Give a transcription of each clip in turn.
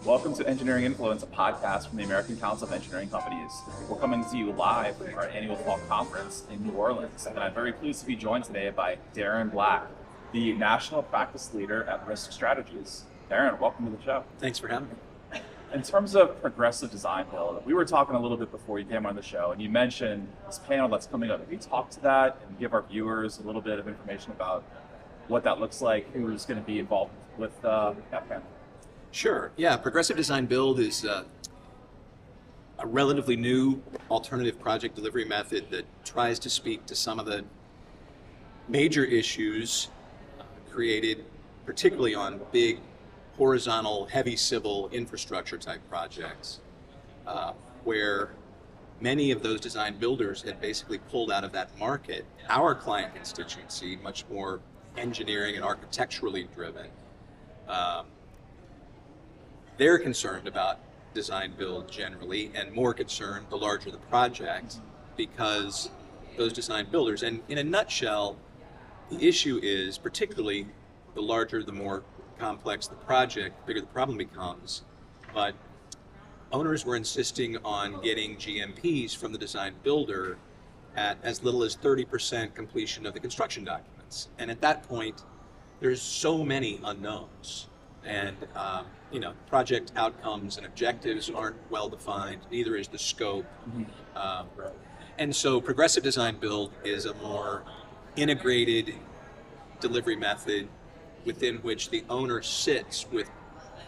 Welcome to Engineering Influence, a podcast from the American Council of Engineering Companies. We're coming to you live from our annual Fall Conference in New Orleans, and I'm very pleased to be joined today by Darren Black, the National Practice Leader at Risk Strategies. Darren, welcome to the show. Thanks for having me. In terms of progressive design build, we were talking a little bit before you came on the show, and you mentioned this panel that's coming up. Can you talk to that and give our viewers a little bit of information about what that looks like, who's going to be involved with that panel? Sure. Yeah, progressive design build is a relatively new alternative project delivery method that tries to speak to some of the major issues created particularly on big horizontal heavy civil infrastructure type projects where many of those design builders had basically pulled out of that market. Our client constituency, much more engineering and architecturally driven, they're concerned about design build generally, and more concerned the larger the project, because those design builders, and in a nutshell, the issue is particularly the larger, the more complex the project, the bigger the problem becomes. But owners were insisting on getting GMPs from the design builder at as little as 30% completion of the construction documents. And at that point, there's so many unknowns. And project outcomes and objectives aren't well defined, neither is the scope. And so progressive design build is a more integrated delivery method within which the owner sits with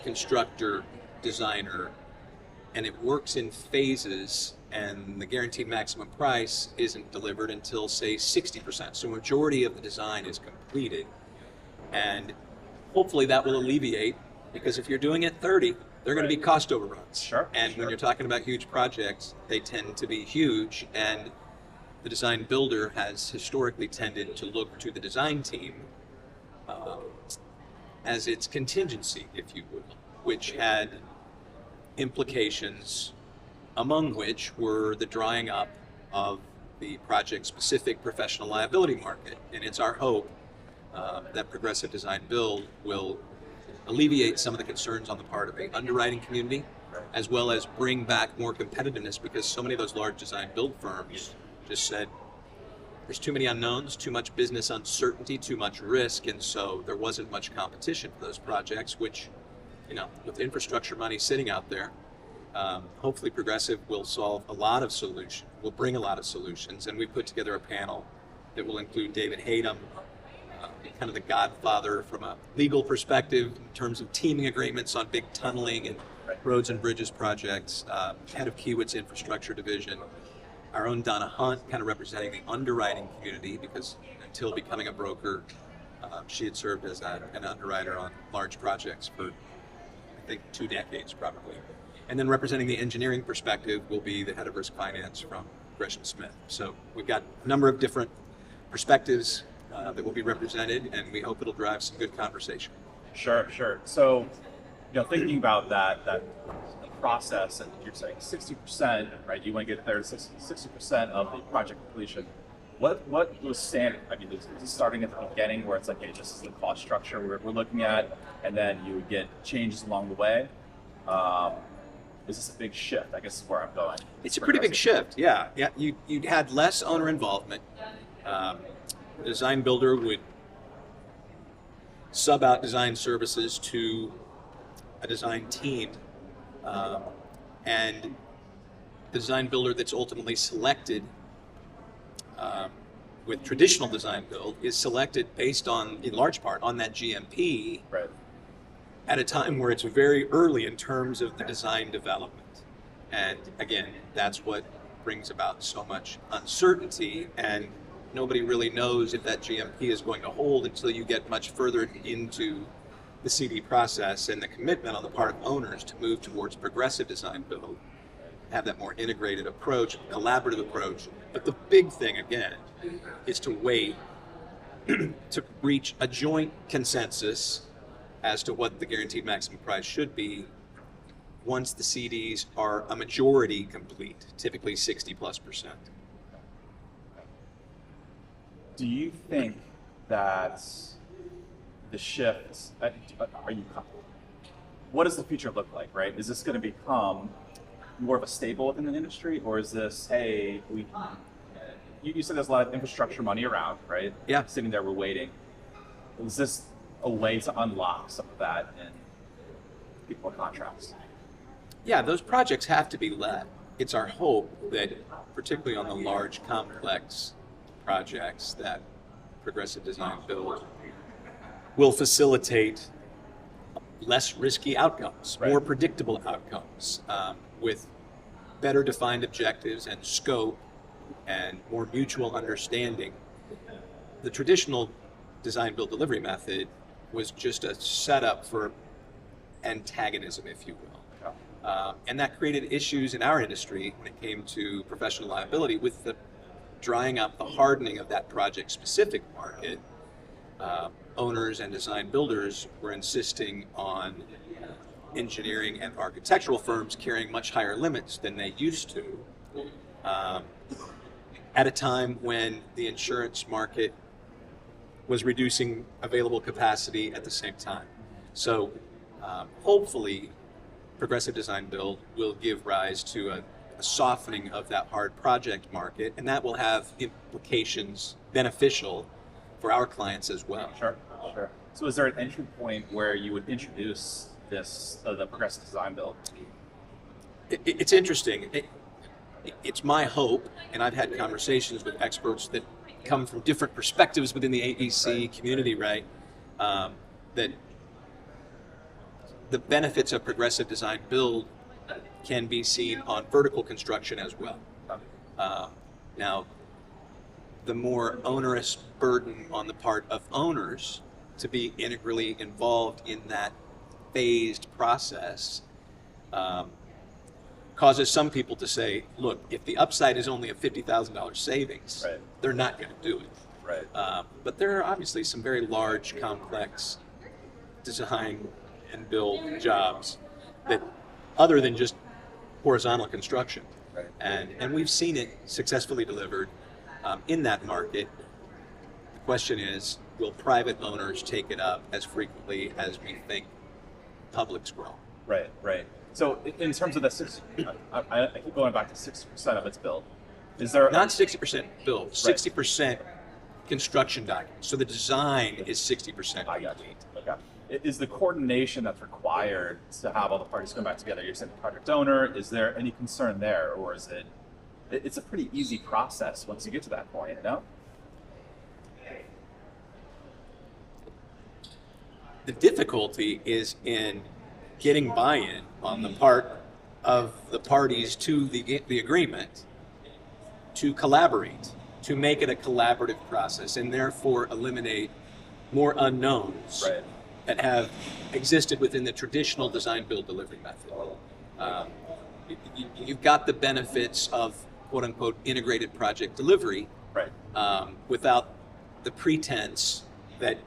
constructor, designer, and it works in phases, and the guaranteed maximum price isn't delivered until, say, 60%. So a majority of the design is completed. And hopefully that will alleviate, because if you're doing it 30, they're going to be cost overruns. Sure. And when you're talking about huge projects, they tend to be huge, and the design builder has historically tended to look to the design team as its contingency, if you will, which had implications, among which were the drying up of the project-specific professional liability market. And it's our hope that progressive design build will alleviate some of the concerns on the part of the underwriting community, as well as bring back more competitiveness, because so many of those large design build firms just said there's too many unknowns, too much business uncertainty, too much risk, and so there wasn't much competition for those projects, which, with infrastructure money sitting out there, hopefully progressive will solve a lot of solutions, will bring a lot of solutions. And we put together a panel that will include David Hadam, kind of the godfather from a legal perspective in terms of teaming agreements on big tunneling and roads and bridges projects, head of Kiewit's infrastructure division, our own Donna Hunt, kind of representing the underwriting community, because until becoming a broker, she had served as an underwriter on large projects for, I think, 2 decades probably. And then representing the engineering perspective will be the head of risk finance from Gresham Smith. So we've got a number of different perspectives that will be represented, and we hope it'll drive some good conversation. Sure. So, thinking about that process, and you're saying 60%, right? You want to get there to 60% of the project completion. What was standard? I mean, is it starting at the beginning where it's like, hey, this is the cost structure we're looking at, and then you would get changes along the way? Is this a big shift? I guess is where I'm going. It's a pretty big shift, yeah. You had less owner involvement. The design builder would sub out design services to a design team, and the design builder that's ultimately selected with traditional design build is selected based on, in large part, on that GMP, right, at a time where it's very early in terms of the design development. And again, that's what brings about so much uncertainty, and nobody really knows if that GMP is going to hold until you get much further into the CD process, and the commitment on the part of owners to move towards progressive design build, have that more integrated approach, collaborative approach. But the big thing, again, is to wait to reach a joint consensus as to what the guaranteed maximum price should be once the CDs are a majority complete, typically 60+%. Do you think that the shift, are you what does the future look like, right? Is this going to become more of a staple within the industry, or is this, hey, you said there's a lot of infrastructure money around, right? Yeah. Sitting there, we're waiting. Is this a way to unlock some of that in people contracts? Yeah, those projects have to be led. It's our hope that, particularly on the large, complex projects, that progressive design build will facilitate less risky outcomes, Right. more predictable outcomes, with better defined objectives and scope and more mutual understanding. The traditional design build delivery method was just a setup for antagonism, if you will. And that created issues in our industry when it came to professional liability with the drying up, the hardening of that project-specific market. Owners and design builders were insisting on engineering and architectural firms carrying much higher limits than they used to, at a time when the insurance market was reducing available capacity at the same time. So hopefully progressive design build will give rise to a softening of that hard project market, and that will have implications beneficial for our clients as well. Sure. So is there an entry point where you would introduce this, the progressive design build? It's interesting. It's my hope, and I've had conversations with experts that come from different perspectives within the AEC community, right? That the benefits of progressive design build can be seen on vertical construction as well. Now, the more onerous burden on the part of owners to be integrally involved in that phased process causes some people to say, look, if the upside is only a $50,000 savings, Right. they're not going to do it. Right. But there are obviously some very large, complex design and build jobs that, other than just horizontal construction, Right. and we've seen it successfully delivered in that market. The question is, will private owners take it up as frequently as we think publics will? Right. So in terms of the 60, I keep going back to 60% of its build. Is there Not 60% build, 60% construction documents. So the design is 60%. I got you. Okay. Is the coordination that's required to have all the parties come back together? You're saying the project owner. Is there any concern there, or is it? It's a pretty easy process once you get to that point, no? The difficulty is in getting buy-in on the part of the parties to the agreement to collaborate, to make it a collaborative process, and therefore eliminate more unknowns Right. that have existed within the traditional design build delivery method. You've got the benefits of quote unquote integrated project delivery, Right. without the pretense that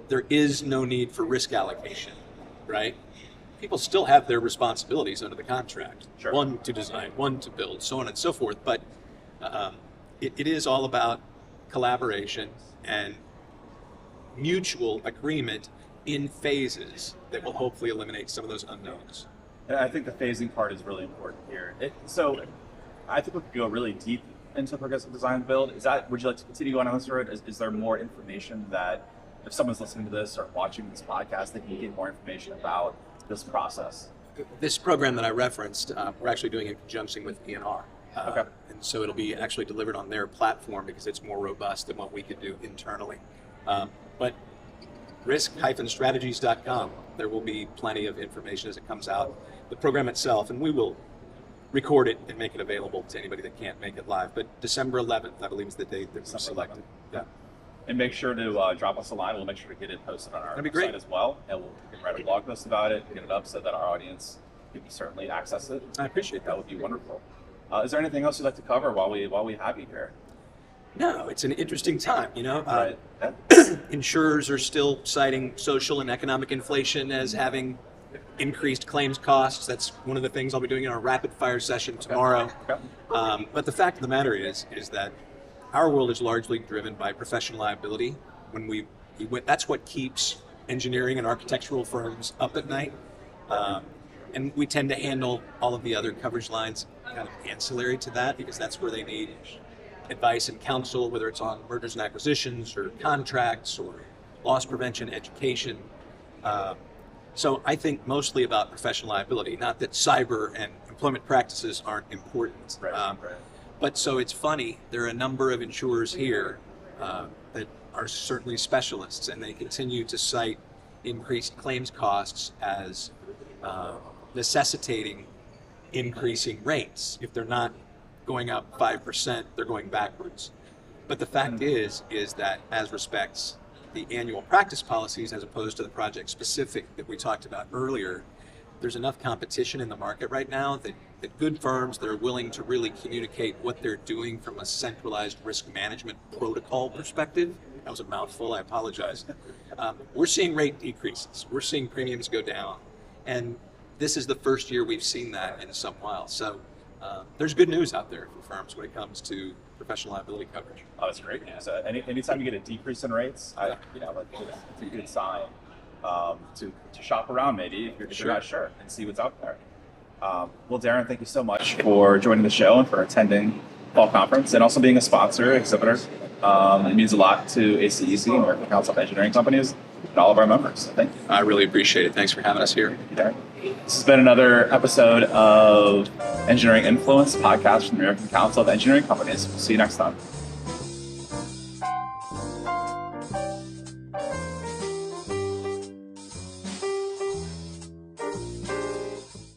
there is no need for risk allocation, right? People still have their responsibilities under the contract. Sure. One to design, one to build, so on and so forth. But it is all about collaboration and mutual agreement in phases that will hopefully eliminate some of those unknowns. And I think the phasing part is really important here. So I think we could go really deep into progressive design build. Would you like to continue going on this road? Is there more information that if someone's listening to this or watching this podcast, they can get more information about this process? This program that I referenced, we're actually doing in conjunction with ENR. Okay. And so it'll be actually delivered on their platform because it's more robust than what we could do internally. But risk-strategies.com, there will be plenty of information as it comes out. The program itself, and we will record it and make it available to anybody that can't make it live. But December 11th, I believe, is the date that we selected. Yeah. And make sure to drop us a line. We'll make sure to get it posted on our That'd be website great. as well. And we'll write a blog post about it, get it up so that our audience can certainly access it. I appreciate That that. would be wonderful. Is there anything else you'd like to cover while we have you here? No, it's an interesting time, you know. Right. Insurers are still citing social and economic inflation as having increased claims costs. That's one of the things I'll be doing in our rapid fire session tomorrow. Okay. But the fact of the matter is that our world is largely driven by professional liability. When we went, that's what keeps engineering and architectural firms up at night. And we tend to handle all of the other coverage lines kind of ancillary to that, because that's where they need advice and counsel, whether it's on mergers and acquisitions or contracts or loss prevention, education. So I think mostly about professional liability, not that cyber and employment practices aren't important. Right. But so it's funny, there are a number of insurers here that are certainly specialists, and they continue to cite increased claims costs as necessitating increasing rates. If they're not going up 5%, they're going backwards. But the fact is that as respects the annual practice policies as opposed to the project specific that we talked about earlier, there's enough competition in the market right now that good firms that are willing to really communicate what they're doing from a centralized risk management protocol perspective. That was a mouthful, I apologize. We're seeing rate decreases. We're seeing premiums go down. And this is the first year we've seen that in some while. So there's good news out there for firms when it comes to professional liability coverage. Oh, that's great news. Anytime you get a decrease in rates, it's a good sign to shop around maybe if you're not sure and see what's out there. Well, Darren, thank you so much for joining the show and for attending Fall Conference and also being a sponsor, exhibitor. It means a lot to ACEC, American Council of Engineering Companies, and all of our members. Thank you. I really appreciate it. Thanks for having us here. Thank you, Darren. This has been another episode of Engineering Influence, podcast from the American Council of Engineering Companies. See you next time.